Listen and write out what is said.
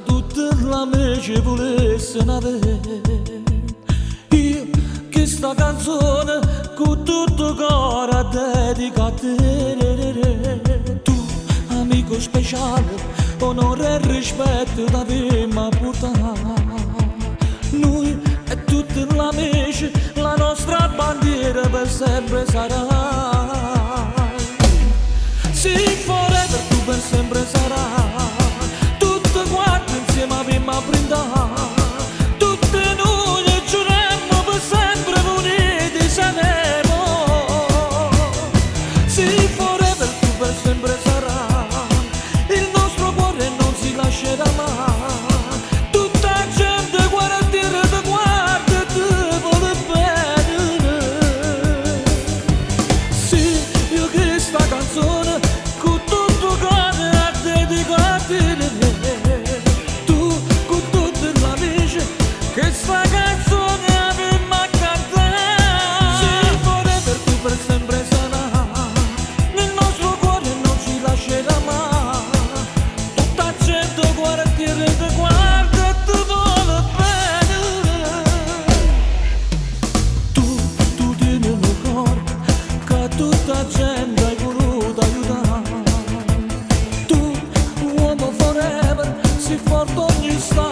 tutta la me ci volesse n'avere. Io che sta canzone con tutto cuore dedico a te. Tu, amico speciale, onore e rispetto da me mi portato. Noi e tutti gli amici, la nostra bandiera per sempre sarà. Sì, forever tu per sempre sarai. Tutti quanti insieme abbiamo a brindare. Tutti noi giuremmo per sempre uniti saremo. Sì, forever tu per sempre sarai. Il nostro cuore non si lascerà mai. Tutta gente guarda a dire ti guarda e ti vuole bene. Sì, io che sta canzone con tutto cuore a dedico a te. Tu con tutti gli amici che sta canzone abbiamo a cantare. Sì, forever tu per sempre sarai. Nel nostro cuore non ci lascerà mai. Tutta gente guarda a dire ti guarda e ti vuole bene. Tu tieni nel cuore che tutta gente hai voluto aiutare. Tu, uomo forever, si forte ogni istante.